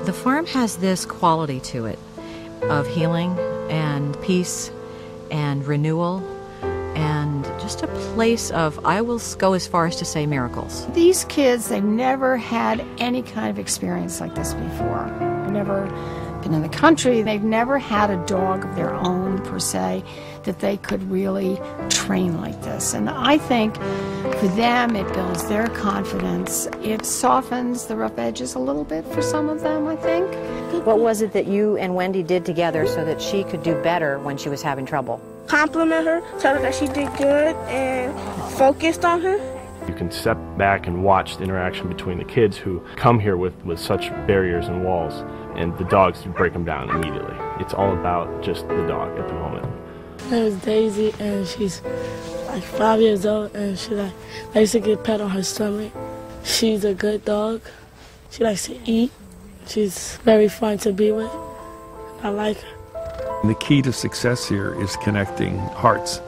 The farm has this quality to it of healing and peace and renewal and just a place of, I will go as far as to say, miracles. These kids, they've never had any kind of experience like this before. They've never been in the country. They've never had a dog of their own, per se, that they could really train like this. And I think for them, it builds their confidence. It softens the rough edges a little bit for some of them, I think. What was it that you and Wendy did together so that she could do better when she was having trouble? Compliment her, tell her that she did good, and focused on her. You can step back and watch the interaction between the kids who come here with such barriers and walls, and the dogs break them down immediately. It's all about just the dog at the moment. Her name is Daisy, and she's like 5 years old, and she likes to get pet on her stomach. She's a good dog. She likes to eat. She's very fun to be with. I like her. The key to success here is connecting hearts,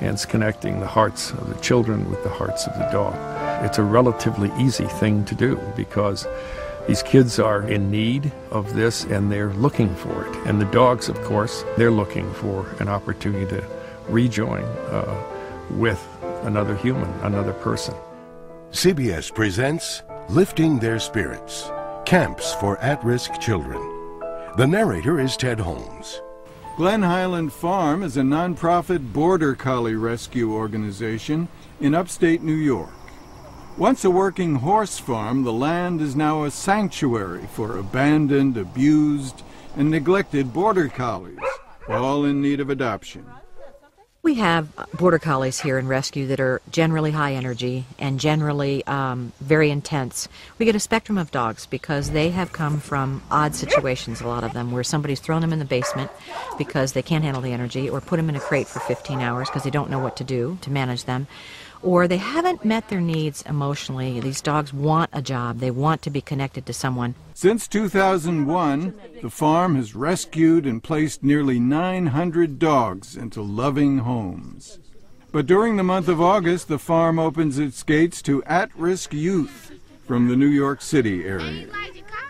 and it's connecting the hearts of the children with the hearts of the dog. It's a relatively easy thing to do because these kids are in need of this and they're looking for it. And the dogs, of course, they're looking for an opportunity to rejoin with another human, another person. CBS presents Lifting Their Spirits, Camps for At-Risk Children. The narrator is Ted Holmes. Glen Highland Farm is a nonprofit border collie rescue organization in upstate New York. Once a working horse farm, the land is now a sanctuary for abandoned, abused, and neglected border collies, all in need of adoption. We have border collies here in rescue that are generally high energy and generally very intense. We get a spectrum of dogs because they have come from odd situations, a lot of them, where somebody's thrown them in the basement because they can't handle the energy, or put them in a crate for 15 hours because they don't know what to do to manage them, or they haven't met their needs emotionally. These dogs want a job. They want to be connected to someone. Since 2001, the farm has rescued and placed nearly 900 dogs into loving homes. But during the month of August, the farm opens its gates to at-risk youth from the New York City area.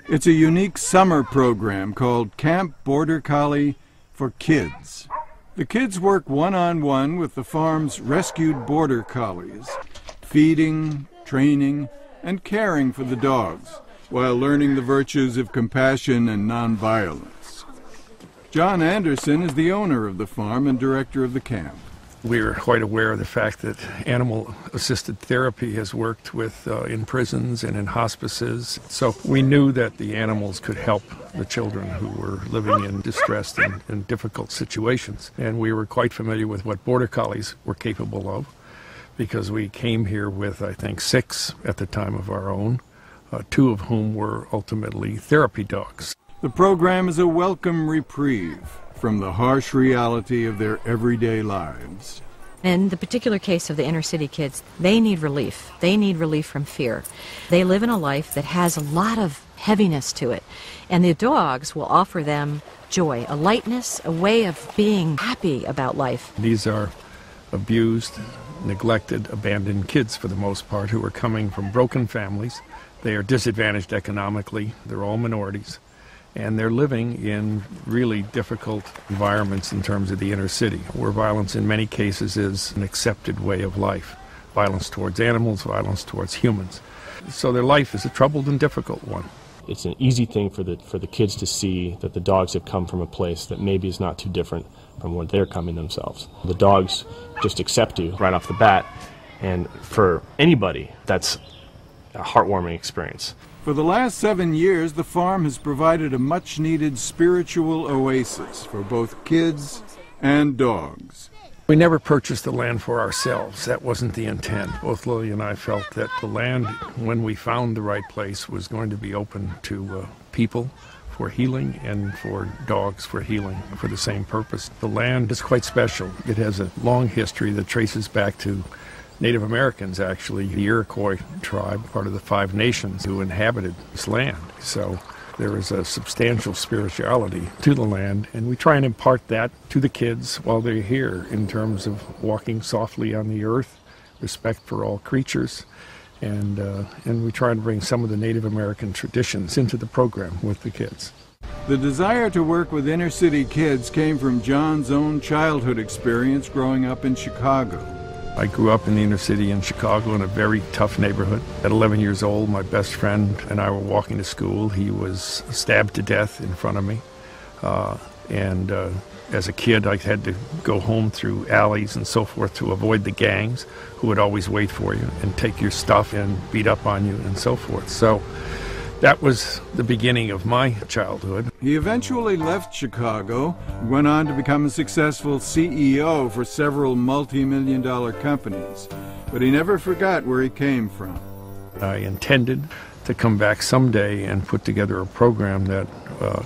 It's a unique summer program called Camp Border Collie for Kids. The kids work one-on-one with the farm's rescued border collies, feeding, training, and caring for the dogs, while learning the virtues of compassion and nonviolence. John Anderson is the owner of the farm and director of the camp. We are quite aware of the fact that animal-assisted therapy has worked with in prisons and in hospices. So we knew that the animals could help the children who were living in distressed and difficult situations. And we were quite familiar with what border collies were capable of, because we came here with, I think, 6 at the time of our own, 2 of whom were ultimately therapy dogs. The program is a welcome reprieve from the harsh reality of their everyday lives. In the particular case of the inner city kids, they need relief. They need relief from fear. They live in a life that has a lot of heaviness to it, and the dogs will offer them joy, a lightness, a way of being happy about life. These are abused, neglected, abandoned kids for the most part, who are coming from broken families. They are disadvantaged economically. They're all minorities. And they're living in really difficult environments in terms of the inner city, where violence in many cases is an accepted way of life. Violence towards animals, violence towards humans. So their life is a troubled and difficult one. It's an easy thing for the kids to see that the dogs have come from a place that maybe is not too different from where they're coming themselves. The dogs just accept you right off the bat, and for anybody, that's a heartwarming experience. For the last 7 years, the farm has provided a much-needed spiritual oasis for both kids and dogs. We never purchased the land for ourselves. That wasn't the intent. Both Lily and I felt that the land, when we found the right place, was going to be open to people for healing and for dogs for healing for the same purpose. The land is quite special. It has a long history that traces back to Native Americans, actually, the Iroquois tribe, part of the 5 nations who inhabited this land. So there is a substantial spirituality to the land, and we try and impart that to the kids while they're here in terms of walking softly on the earth, respect for all creatures, and we try to bring some of the Native American traditions into the program with the kids. The desire to work with inner city kids came from John's own childhood experience growing up in Chicago. I grew up in the inner city in Chicago in a very tough neighborhood. At 11 years old, my best friend and I were walking to school. He was stabbed to death in front of me. As a kid, I had to go home through alleys and so forth to avoid the gangs who would always wait for you and take your stuff and beat up on you and so forth. So that was the beginning of my childhood. He eventually left Chicago and went on to become a successful CEO for several multi-million-dollar companies. But he never forgot where he came from. I intended to come back someday and put together a program that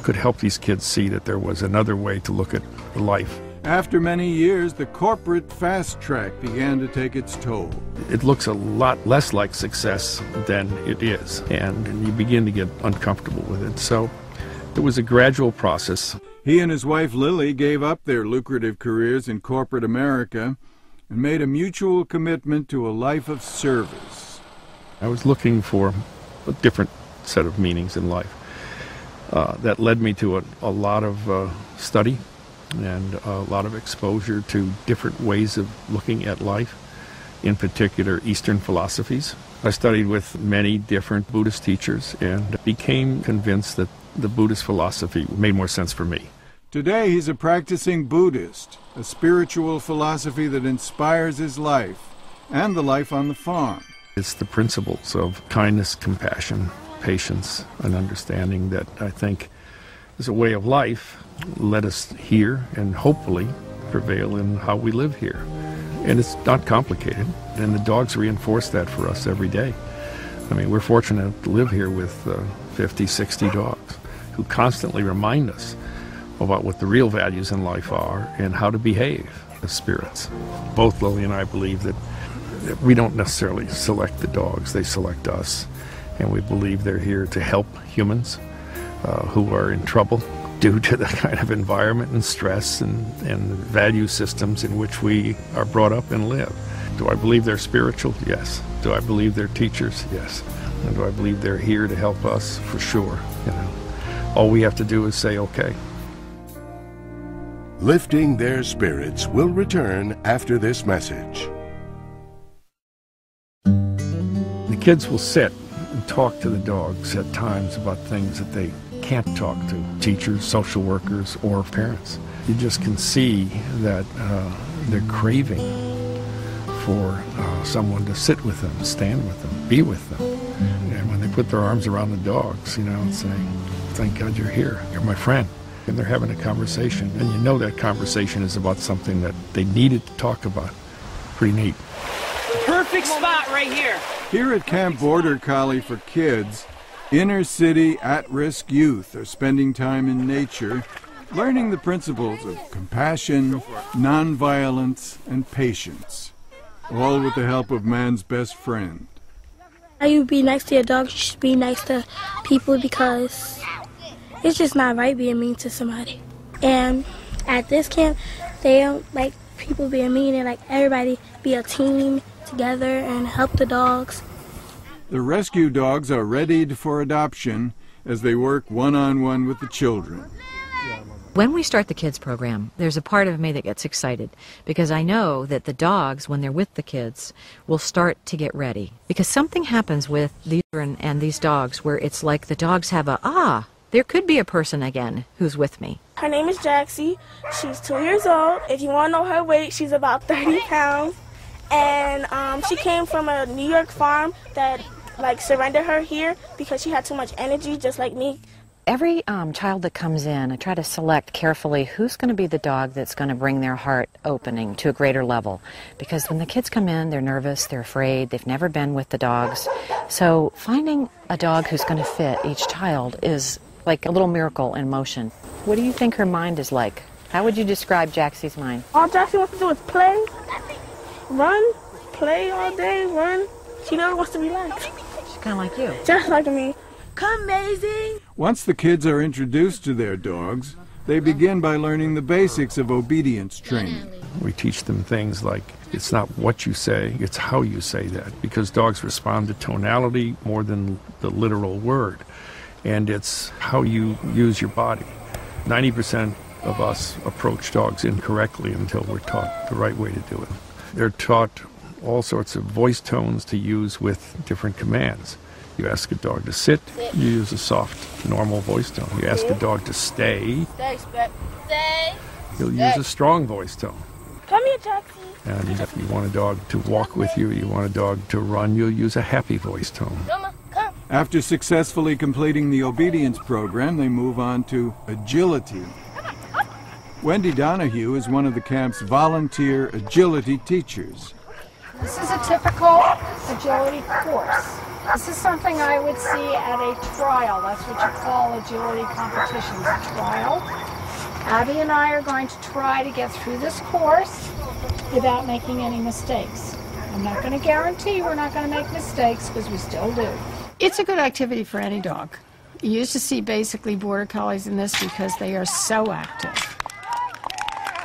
could help these kids see that there was another way to look at life. After many years, the corporate fast track began to take its toll. It looks a lot less like success than it is, and you begin to get uncomfortable with it. So it was a gradual process. He and his wife Lily gave up their lucrative careers in corporate America and made a mutual commitment to a life of service. I was looking for a different set of meanings in life. That led me to a lot of study and a lot of exposure to different ways of looking at life, in particular Eastern philosophies. I studied with many different Buddhist teachers and became convinced that the Buddhist philosophy made more sense for me. Today he's a practicing Buddhist, a spiritual philosophy that inspires his life and the life on the farm. It's the principles of kindness, compassion, patience, and understanding that I think is a way of life led us here and hopefully prevail in how we live here. And it's not complicated, and the dogs reinforce that for us every day. I mean, we're fortunate to live here with 50, 60 dogs who constantly remind us about what the real values in life are and how to behave as spirits. Both Lily and I believe that we don't necessarily select the dogs, they select us. And we believe they're here to help humans who are in trouble due to the kind of environment and stress and value systems in which we are brought up and live. Do I believe they're spiritual? Yes. Do I believe they're teachers? Yes. And do I believe they're here to help us? For sure. You know, all we have to do is say, okay. Lifting Their Spirits will return after this message. The kids will sit and talk to the dogs at times about things that they can't talk to teachers, social workers, or parents. You just can see that they're craving for someone to sit with them, stand with them, be with them. And when they put their arms around the dogs, you know, and saying, thank God you're here, you're my friend. And they're having a conversation, and you know that conversation is about something that they needed to talk about. Pretty neat. Perfect spot right here. Here at Camp Border Collie for Kids, inner city at-risk youth are spending time in nature, learning the principles of compassion, nonviolence, and patience, all with the help of man's best friend. You be nice to your dog, you should be nice to people because it's just not right being mean to somebody. And at this camp, they don't like people being mean. They like everybody be a team together and help the dogs. The rescue dogs are readied for adoption as they work one-on-one with the children. When we start the kids program, there's a part of me that gets excited because I know that the dogs, when they're with the kids, will start to get ready. Because something happens with these and these dogs where it's like the dogs have there could be a person again who's with me. Her name is Jaxie. She's 2 years old. If you want to know her weight, she's about 30 pounds. And she came from a New York farm that surrendered her here because she had too much energy, just like me. Every child that comes in, I try to select carefully who's going to be the dog that's going to bring their heart opening to a greater level. Because when the kids come in, they're nervous, they're afraid, they've never been with the dogs. So finding a dog who's going to fit each child is like a little miracle in motion. What do you think her mind is like? How would you describe Jaxie's mind? All Jaxie wants to do is play, run, play all day, run. She never wants to relax. She's kind of like you. Just like me. Amazing. Once the kids are introduced to their dogs, They begin by learning the basics of obedience training. We teach them things like it's not what you say, it's how you say that, because dogs respond to tonality more than the literal word. And it's how you use your body. 90% of us approach dogs incorrectly until we're taught the right way to do it. They're taught all sorts of voice tones to use with different commands. You ask a dog to sit, you use a soft, normal voice tone. You ask a dog to stay, you'll use a strong voice tone. Come here, Jackson. And if you want a dog to walk with you, you want a dog to run, you'll use a happy voice tone. Mama, come. After successfully completing the obedience program, they move on to agility. Wendy Donahue is one of the camp's volunteer agility teachers. This is a typical agility course. This is something I would see at a trial. That's what you call agility competitions, a trial. Abby and I are going to try to get through this course without making any mistakes. I'm not going to guarantee we're not going to make mistakes, because we still do. It's a good activity for any dog. You used to see basically border collies in this because they are so active.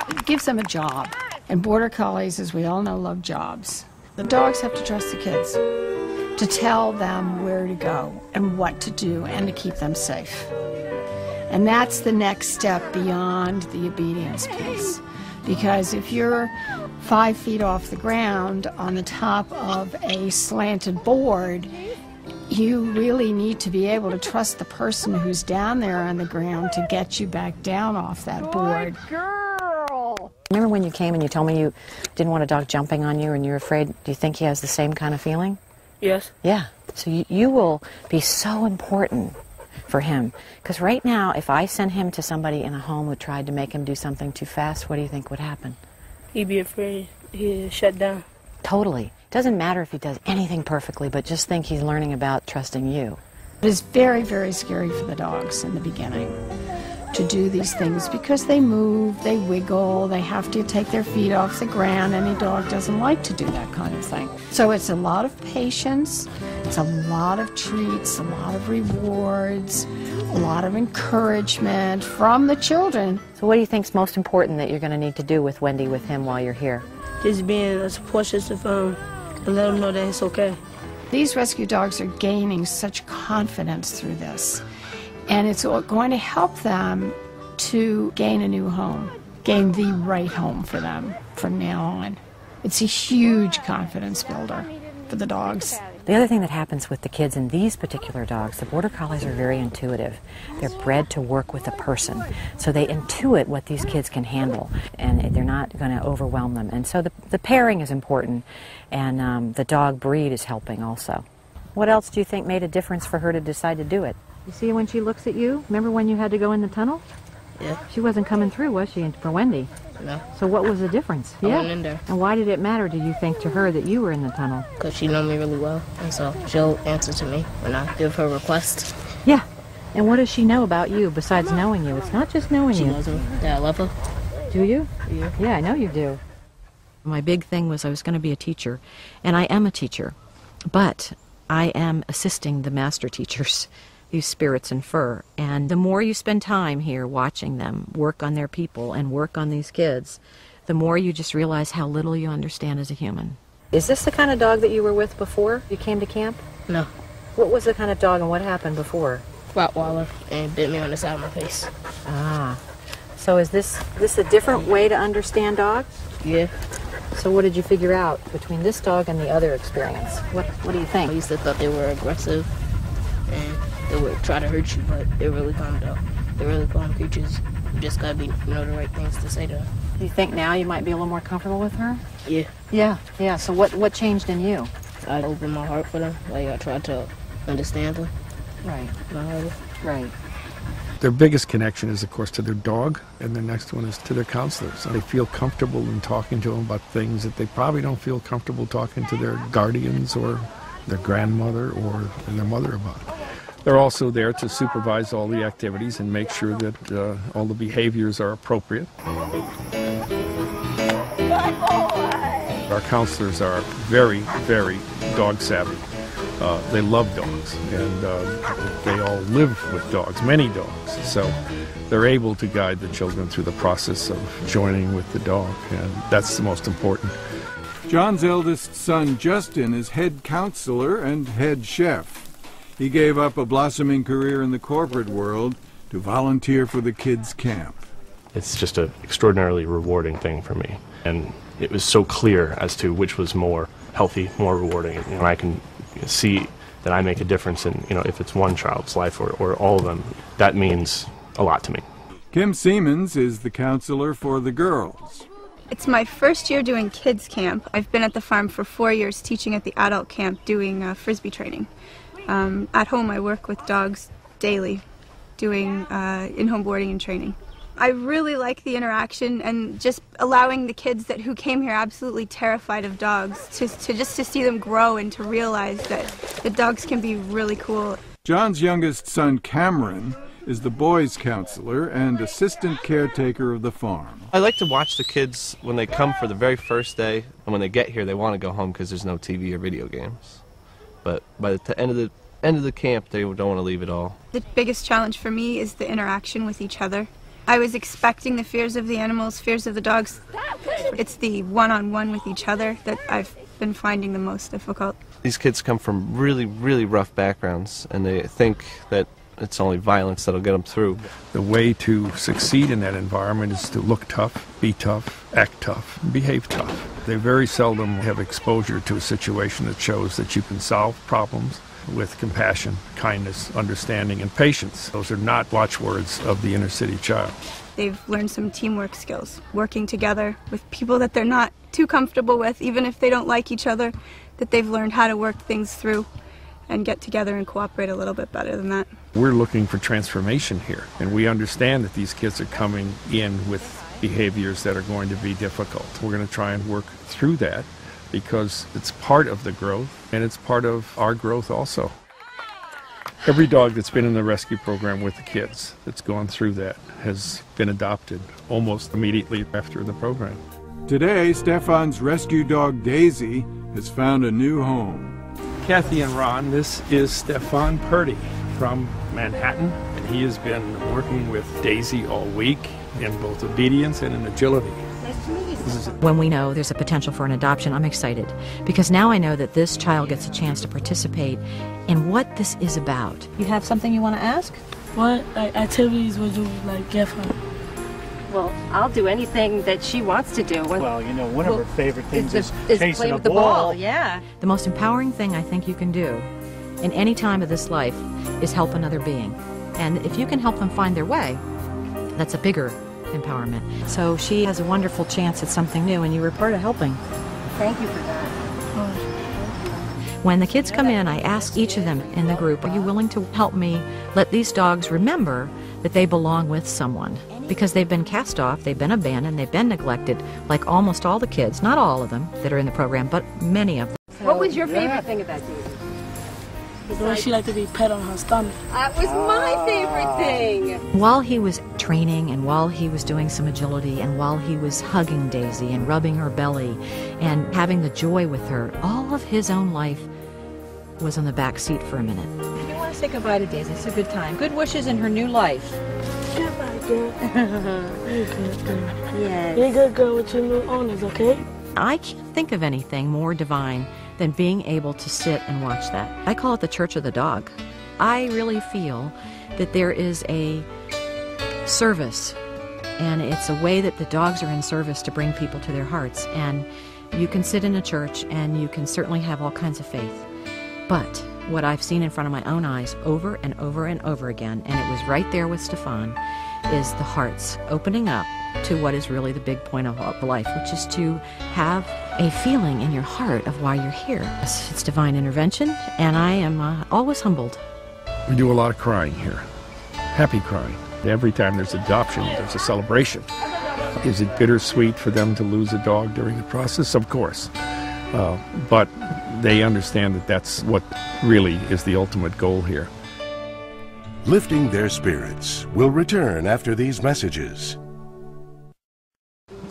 It gives them a job. And border collies, as we all know, love jobs. The dogs have to trust the kids to tell them where to go and what to do and to keep them safe. And that's the next step beyond the obedience piece. Because if you're 5 feet off the ground on the top of a slanted board, you really need to be able to trust the person who's down there on the ground to get you back down off that board. Good girl! Remember when you came and you told me you didn't want a dog jumping on you and you're afraid? Do you think he has the same kind of feeling? Yes. Yeah. So you will be so important for him. Because right now, if I send him to somebody in a home who tried to make him do something too fast, what do you think would happen? He'd be afraid. He'd shut down. Totally. Doesn't matter if he does anything perfectly, but just think he's learning about trusting you. It is very, very scary for the dogs in the beginning to do these things because they move, they wiggle, they have to take their feet off the ground. Any dog doesn't like to do that kind of thing. So it's a lot of patience, it's a lot of treats, a lot of rewards, a lot of encouragement from the children. So what do you think's most important that you're going to need to do with Wendy, with him, while you're here? Just being a support system for him and let him know that it's okay. These rescue dogs are gaining such confidence through this. And it's going to help them to gain a new home, gain the right home for them from now on. It's a huge confidence builder for the dogs. The other thing that happens with the kids and these particular dogs, the border collies are very intuitive. They're bred to work with a person, so they intuit what these kids can handle, and they're not going to overwhelm them. And so the pairing is important, and the dog breed is helping also. What else do you think made a difference for her to decide to do it? You see when she looks at you? Remember when you had to go in the tunnel? Yeah. She wasn't coming through, was she, for Wendy? No. So what was the difference? I went in there. And why did it matter, do you think, to her that you were in the tunnel? Because she knows me really well, and so she'll answer to me when I give her request. Yeah. And what does she know about you besides knowing you? It's not just knowing She you. knows me, that I love her. Do you? Yeah. Yeah, I know you do. My big thing was I was going to be a teacher, and I am a teacher, but I am assisting the master teachers, these spirits in fur. And the more you spend time here watching them work on their people and work on these kids, the more you just realize how little you understand as a human. Is this the kind of dog that you were with before you came to camp? No. What was the kind of dog and what happened before? Rottweiler, and bit me on the side of my face. Ah. So is this a different way to understand dogs? Yeah. So what did you figure out between this dog and the other experience? What do you think? I used to thought they were aggressive and they would try to hurt you, but they're really calm though. They're really calm creatures. You just gotta know the right things to say to them. Do you think now you might be a little more comfortable with her? Yeah. Yeah. So what changed in you? I opened my heart for them. Like I tried to understand them. Right. Right. Their biggest connection is, of course, to their dog, and the next one is to their counselors. They feel comfortable in talking to them about things that they probably don't feel comfortable talking to their guardians or their grandmother or their mother about. They're also there to supervise all the activities and make sure that all the behaviors are appropriate. Our counselors are very, very dog savvy. They love dogs, and they all live with dogs, many dogs. So they're able to guide the children through the process of joining with the dog, and that's the most important. John's eldest son, Justin, is head counselor and head chef. He gave up a blossoming career in the corporate world to volunteer for the kids' camp. It's just an extraordinarily rewarding thing for me. And it was so clear as to which was more healthy, more rewarding. And I can see that I make a difference in, if it's one child's life or all of them, that means a lot to me. Kim Siemens is the counselor for the girls. It's my first year doing kids camp. I've been at the farm for 4 years teaching at the adult camp doing Frisbee training. At home I work with dogs daily doing in-home boarding and training. I really like the interaction and just allowing the kids who came here absolutely terrified of dogs to see them grow and to realize that the dogs can be really cool. John's youngest son, Cameron, is the boys' counselor and assistant caretaker of the farm. I like to watch the kids when they come for the very first day, and when they get here they want to go home because there's no TV or video games. But by the end of the camp they don't want to leave at all. The biggest challenge for me is the interaction with each other. I was expecting the fears of the animals, fears of the dogs. It's the one-on-one with each other that I've been finding the most difficult. These kids come from really, really rough backgrounds, and they think that it's only violence that'll get them through. The way to succeed in that environment is to look tough, be tough, act tough, behave tough. They very seldom have exposure to a situation that shows that you can solve problems with compassion, kindness, understanding, and patience. Those are not watchwords of the inner city child. They've learned some teamwork skills, working together with people that they're not too comfortable with, even if they don't like each other, that they've learned how to work things through and get together and cooperate a little bit better than that. We're looking for transformation here, and we understand that these kids are coming in with behaviors that are going to be difficult. We're going to try and work through that because it's part of the growth, and it's part of our growth also. Every dog that's been in the rescue program with the kids that's gone through that has been adopted almost immediately after the program. Today, Stefan's rescue dog Daisy has found a new home. Kathy and Ron, this is Stefan Purdy from Manhattan. And he has been working with Daisy all week in both obedience and in agility. When we know there's a potential for an adoption, I'm excited because now I know that this child gets a chance to participate in what this is about. You have something you want to ask? What activities would you give her? Well, I'll do anything that she wants to do. Well, one of her favorite things is play with the ball. Yeah. The most empowering thing I think you can do in any time of this life is help another being. And if you can help them find their way, that's a bigger empowerment. So she has a wonderful chance at something new, and you were part of helping. Thank you for that. When the kids come in, I ask each of them in the group, are you willing to help me let these dogs remember that they belong with someone? Because they've been cast off, they've been abandoned, they've been neglected, like almost all the kids, not all of them that are in the program, but many of them. What was your favorite thing about Daisy? When she liked to be pet on her stomach. That was my favorite thing. While he was training and while he was doing some agility and while he was hugging Daisy and rubbing her belly and having the joy with her, all of his own life was on the back seat for a minute. If you want to say goodbye to Daisy, it's a good time. Good wishes in her new life. Goodbye, girl. You're a good girl. Yes. You're a good girl with your new owners, okay? I can't think of anything more divine than being able to sit and watch that. I call it the Church of the Dog. I really feel that there is a service, and it's a way that the dogs are in service to bring people to their hearts. And you can sit in a church and you can certainly have all kinds of faith. But what I've seen in front of my own eyes over and over and over again, and it was right there with Stefan, is the hearts opening up to what is really the big point of life, which is to have a feeling in your heart of why you're here. It's divine intervention, and I am always humbled. We do a lot of crying here, happy crying. Every time there's adoption, there's a celebration. Is it bittersweet for them to lose a dog during the process? Of course. But they understand that that's what really is the ultimate goal here. Lifting their spirits will return after these messages.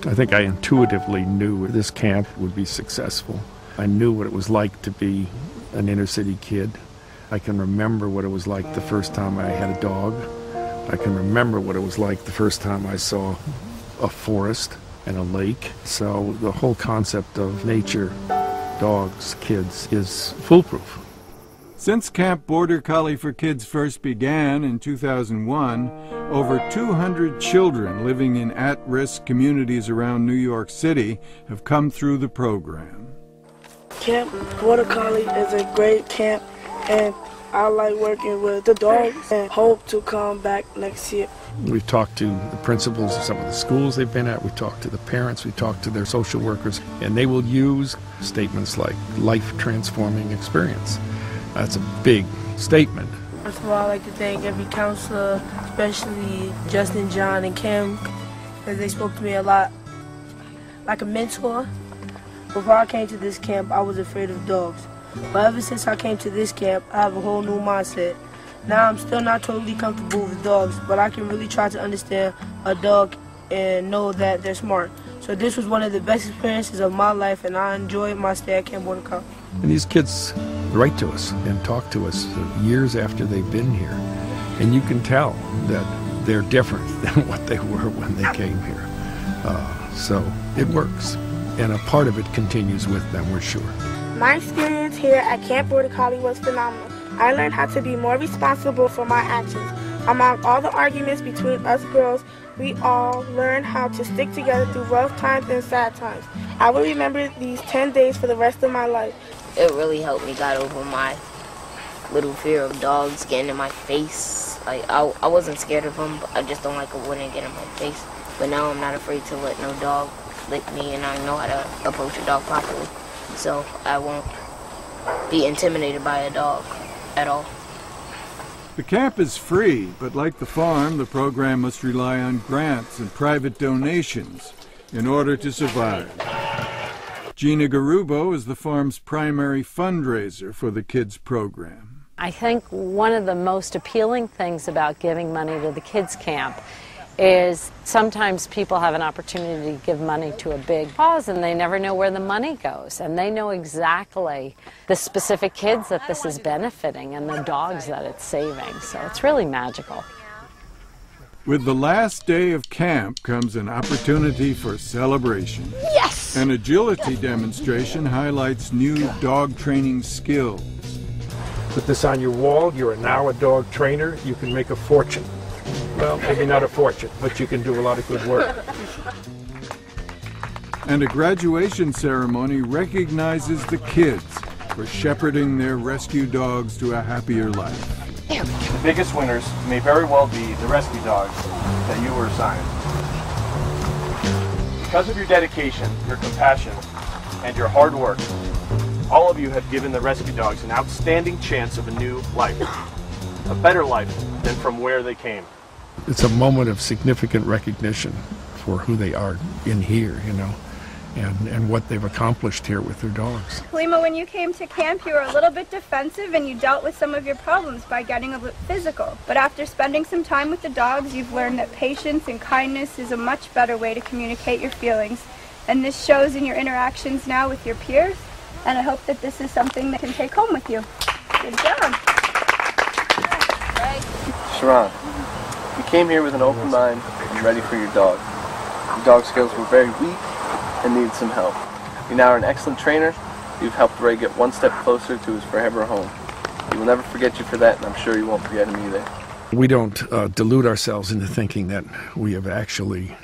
I think I intuitively knew this camp would be successful. I knew what it was like to be an inner city kid. I can remember what it was like the first time I had a dog. I can remember what it was like the first time I saw a forest and a lake. So the whole concept of nature, dogs, kids is foolproof. Since Camp Border Collie for Kids first began in 2001, over 200 children living in at-risk communities around New York City have come through the program. Camp Border Collie is a great camp, and I like working with the dogs and hope to come back next year. We've talked to the principals of some of the schools they've been at, we've talked to the parents, we've talked to their social workers, and they will use statements like life-transforming experience. That's a big statement. First of all, I'd like to thank every counselor, especially Justin, John, and Kim, because they spoke to me a lot like a mentor. Before I came to this camp, I was afraid of dogs. But ever since I came to this camp, I have a whole new mindset. Now I'm still not totally comfortable with dogs, but I can really try to understand a dog and know that they're smart. So this was one of the best experiences of my life, and I enjoyed my stay at Camp Border Collie. And these kids write to us and talk to us years after they've been here. And you can tell that they're different than what they were when they came here. So it works. And a part of it continues with them, we're sure. My experience here at Camp Border Collie was phenomenal. I learned how to be more responsible for my actions. Among all the arguments between us girls, we all learned how to stick together through rough times and sad times. I will remember these 10 days for the rest of my life. It really helped me get over my little fear of dogs getting in my face. Like I wasn't scared of them, but I just don't like it when they get in my face. But now I'm not afraid to let no dog lick me, and I know how to approach a dog properly. So I won't be intimidated by a dog at all. The camp is free, but like the farm, the program must rely on grants and private donations in order to survive. Gina Garubo is the farm's primary fundraiser for the kids program. I think one of the most appealing things about giving money to the kids camp is sometimes people have an opportunity to give money to a big cause and they never know where the money goes, and they know exactly the specific kids that this is benefiting and the dogs that it's saving, so it's really magical. With the last day of camp comes an opportunity for celebration. Yes! An agility demonstration highlights new dog training skills. Put this on your wall, you are now a dog trainer, you can make a fortune. Well, maybe not a fortune, but you can do a lot of good work. And a graduation ceremony recognizes the kids for shepherding their rescue dogs to a happier life. The biggest winners may very well be the rescue dogs that you were assigned. Because of your dedication, your compassion, and your hard work, all of you have given the rescue dogs an outstanding chance of a new life. A better life than from where they came. It's a moment of significant recognition for who they are in here, you know, and what they've accomplished here with their dogs. Halima, when you came to camp, you were a little bit defensive and you dealt with some of your problems by getting a bit physical. But after spending some time with the dogs, you've learned that patience and kindness is a much better way to communicate your feelings. And this shows in your interactions now with your peers, and I hope that this is something that you can take home with you. Good job. Sharon, you came here with an open mind and ready for your dog. Your dog skills were very weak and needed some help. You now are an excellent trainer. You've helped Ray get one step closer to his forever home. He will never forget you for that, and I'm sure you won't forget him either. We don't delude ourselves into thinking that we have actually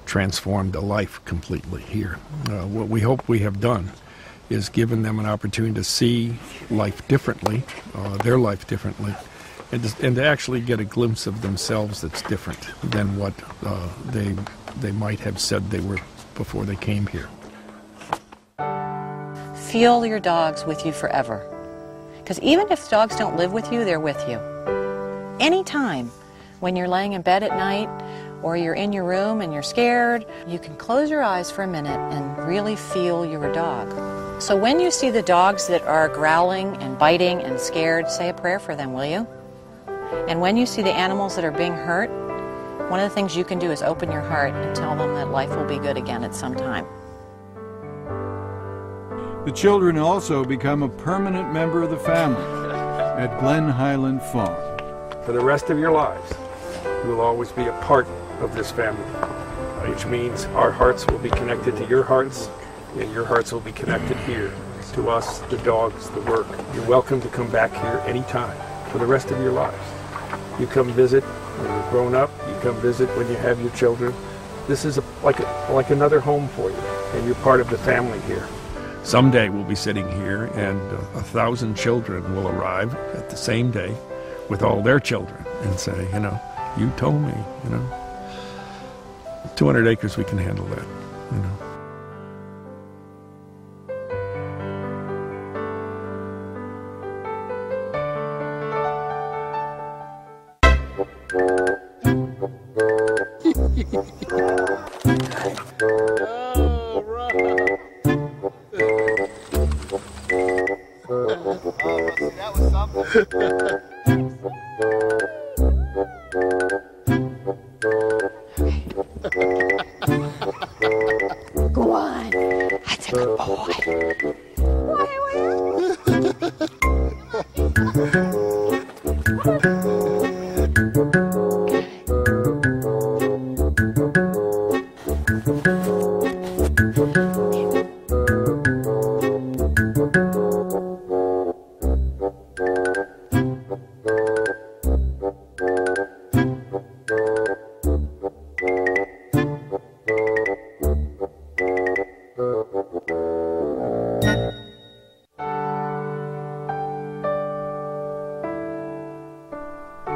transformed a life completely here. What we hope we have done is given them an opportunity to see life differently, their life differently, and to actually get a glimpse of themselves that's different than what they might have said they were before they came here. Feel your dogs with you forever. Because even if dogs don't live with you, they're with you. Anytime, when you're laying in bed at night or you're in your room and you're scared, you can close your eyes for a minute and really feel your dog. So when you see the dogs that are growling and biting and scared, say a prayer for them, will you? And when you see the animals that are being hurt, one of the things you can do is open your heart and tell them that life will be good again at some time. The The children also become a permanent member of the family at Glen Highland Farm. For the rest of your lives, you will always be a part of this family, which means our hearts will be connected to your hearts, and your hearts will be connected here to us, the dogs, the work. You're welcome to come back here anytime for the rest of your lives. You come visit when you're grown up, you come visit when you have your children. This is like another home for you, and you're part of the family here. Someday we'll be sitting here and 1,000 children will arrive at the same day with all their children and say, you know, you told me, you know. 200 acres, we can handle that, you know. Go on. That's a good boy.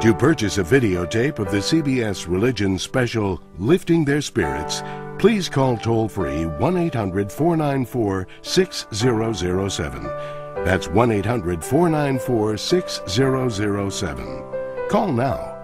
To purchase a videotape of the CBS Religion special, Lifting Their Spirits, please call toll-free 1-800-494-6007. That's 1-800-494-6007. Call now.